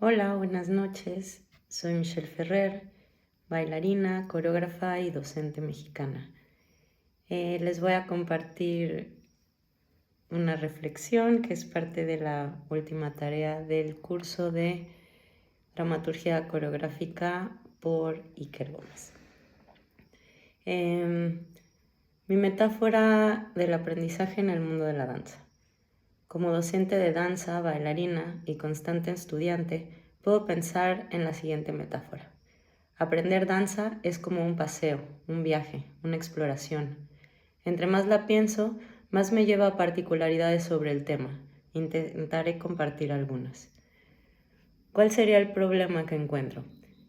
Hola, buenas noches. Soy Michelle Ferrer, bailarina, coreógrafa y docente mexicana. Les voy a compartir una reflexión que es parte de la última tarea del curso de dramaturgia coreográfica por Iker Gómez. Mi metáfora del aprendizaje en el mundo de la danza. Como docente de danza, bailarina y constante estudiante, puedo pensar en la siguiente metáfora. Aprender danza es como un paseo, un viaje, una exploración. Entre más la pienso, más me lleva a particularidades sobre el tema. Intentaré compartir algunas. ¿Cuál sería el problema que encuentro?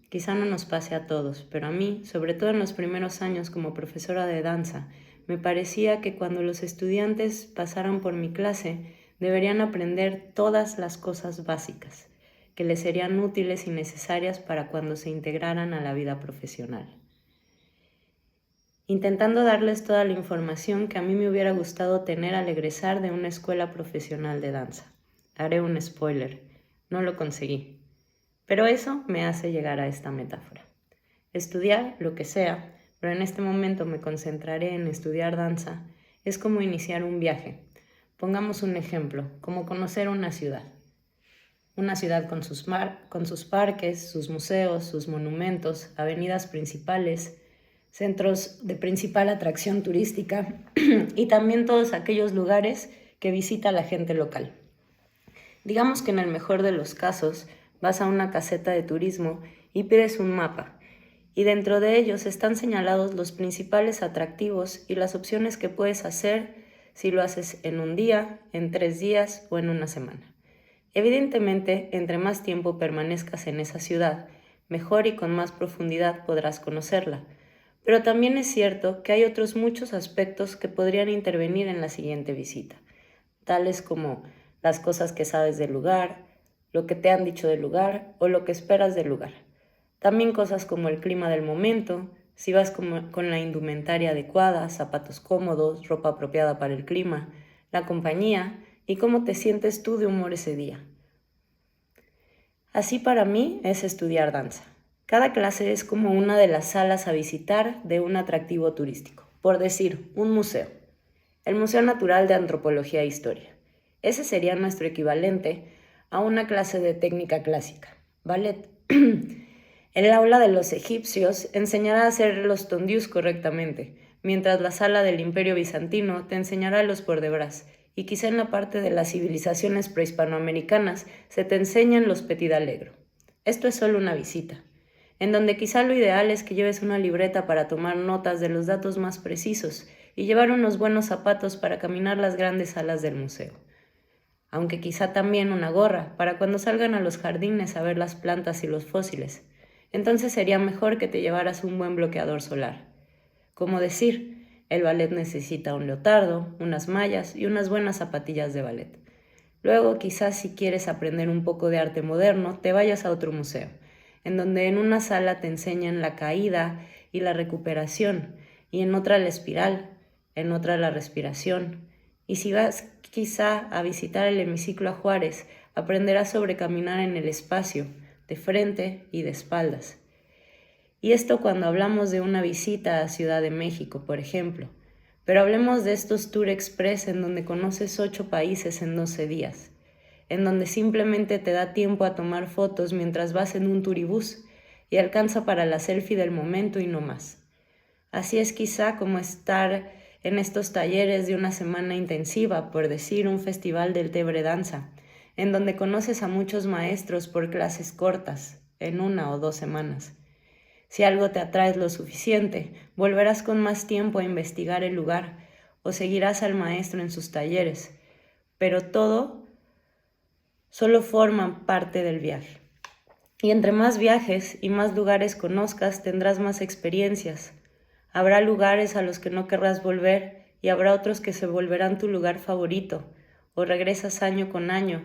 Quizá no nos pase a todos, pero a mí, sobre todo en los primeros años como profesora de danza, me parecía que cuando los estudiantes pasaran por mi clase, deberían aprender todas las cosas básicas, que les serían útiles y necesarias para cuando se integraran a la vida profesional. Intentando darles toda la información que a mí me hubiera gustado tener al egresar de una escuela profesional de danza. Haré un spoiler, no lo conseguí. Pero eso me hace llegar a esta metáfora. Estudiar lo que sea, pero en este momento me concentraré en estudiar danza, es como iniciar un viaje. Pongamos un ejemplo, como conocer una ciudad. Una ciudad con sus parques, sus museos, sus monumentos, avenidas principales, centros de principal atracción turística y también todos aquellos lugares que visita la gente local. Digamos que en el mejor de los casos, vas a una caseta de turismo y pides un mapa, y dentro de ellos están señalados los principales atractivos y las opciones que puedes hacer si lo haces en un día, en 3 días o en una semana. Evidentemente, entre más tiempo permanezcas en esa ciudad, mejor y con más profundidad podrás conocerla. Pero también es cierto que hay otros muchos aspectos que podrían intervenir en la siguiente visita, tales como las cosas que sabes del lugar, lo que te han dicho del lugar o lo que esperas del lugar. También cosas como el clima del momento, si vas con la indumentaria adecuada, zapatos cómodos, ropa apropiada para el clima, la compañía y cómo te sientes tú de humor ese día. Así para mí es estudiar danza. Cada clase es como una de las salas a visitar de un atractivo turístico, por decir, un museo. El Museo Natural de Antropología e Historia. Ese sería nuestro equivalente a una clase de técnica clásica, ballet. El aula de los egipcios enseñará a hacer los tondius correctamente, mientras la sala del Imperio Bizantino te enseñará los port de bras, y quizá en la parte de las civilizaciones prehispanoamericanas se te enseñan los petit allegro. Esto es solo una visita, en donde quizá lo ideal es que lleves una libreta para tomar notas de los datos más precisos y llevar unos buenos zapatos para caminar las grandes salas del museo. Aunque quizá también una gorra para cuando salgan a los jardines a ver las plantas y los fósiles. Entonces sería mejor que te llevaras un buen bloqueador solar. Como decir, el ballet necesita un leotardo, unas mallas y unas buenas zapatillas de ballet. Luego, quizás si quieres aprender un poco de arte moderno, te vayas a otro museo, en donde en una sala te enseñan la caída y la recuperación, y en otra la espiral, en otra la respiración. Y si vas quizá a visitar el hemiciclo a Juárez, aprenderás sobre caminar en el espacio, de frente y de espaldas. Y esto cuando hablamos de una visita a Ciudad de México, por ejemplo. Pero hablemos de estos Tour Express en donde conoces 8 países en 12 días, en donde simplemente te da tiempo a tomar fotos mientras vas en un turibús y alcanza para la selfie del momento y no más. Así es quizá como estar en estos talleres de una semana intensiva, por decir un festival del Tebre Danza, en donde conoces a muchos maestros por clases cortas, en 1 o 2 semanas. Si algo te atrae lo suficiente, volverás con más tiempo a investigar el lugar o seguirás al maestro en sus talleres, pero todo solo forma parte del viaje. Y entre más viajes y más lugares conozcas, tendrás más experiencias. Habrá lugares a los que no querrás volver y habrá otros que se volverán tu lugar favorito, o regresas año con año,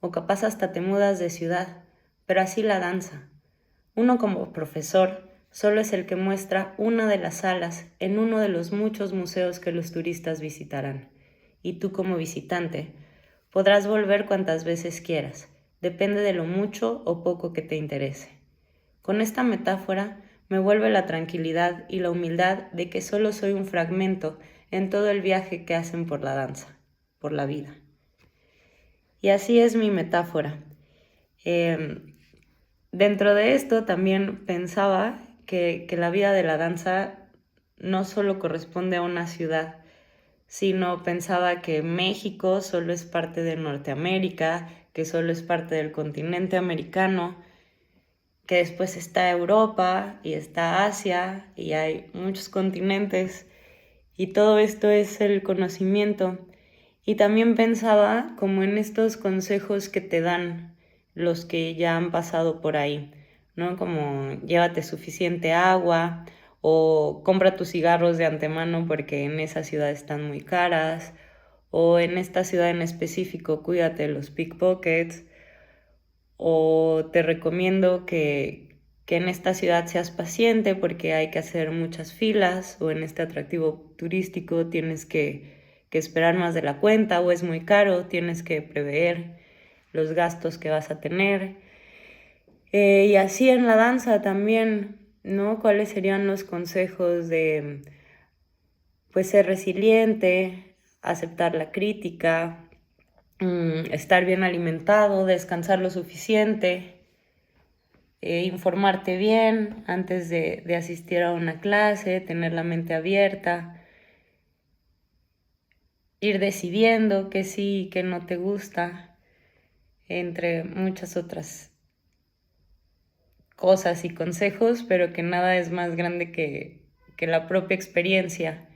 o capaz hasta te mudas de ciudad, pero así la danza. Uno como profesor solo es el que muestra una de las salas en uno de los muchos museos que los turistas visitarán. Y tú como visitante podrás volver cuantas veces quieras, Depende de lo mucho o poco que te interese. Con esta metáfora me vuelve la tranquilidad y la humildad de que solo soy un fragmento en todo el viaje que hacen por la danza, por la vida. Y así es mi metáfora. Dentro de esto también pensaba que la vida de la danza no solo corresponde a una ciudad, sino pensaba que México solo es parte de Norteamérica, que solo es parte del continente americano, que después está Europa y está Asia y hay muchos continentes y todo esto es el conocimiento. Y también pensaba como en estos consejos que te dan los que ya han pasado por ahí, ¿no? Como llévate suficiente agua o compra tus cigarros de antemano porque en esa ciudad están muy caras, o en esta ciudad en específico cuídate de los pickpockets, o te recomiendo que en esta ciudad seas paciente porque hay que hacer muchas filas, o en este atractivo turístico tienes que esperar más de la cuenta, o es muy caro, tienes que prever los gastos que vas a tener. Y así en la danza también, ¿no? ¿Cuáles serían los consejos de, pues, ser resiliente, aceptar la crítica, estar bien alimentado, descansar lo suficiente, informarte bien antes de asistir a una clase, tener la mente abierta, ir decidiendo qué sí y qué no te gusta, entre muchas otras cosas y consejos, pero que nada es más grande que la propia experiencia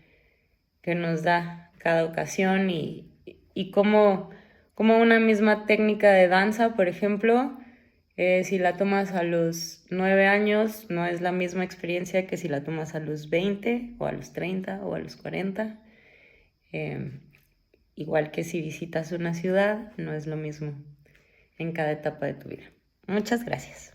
que nos da cada ocasión y cómo una misma técnica de danza, por ejemplo, si la tomas a los 9 años, no es la misma experiencia que si la tomas a los 20 o a los 30 o a los 40. Igual que si visitas una ciudad, no es lo mismo en cada etapa de tu vida. Muchas gracias.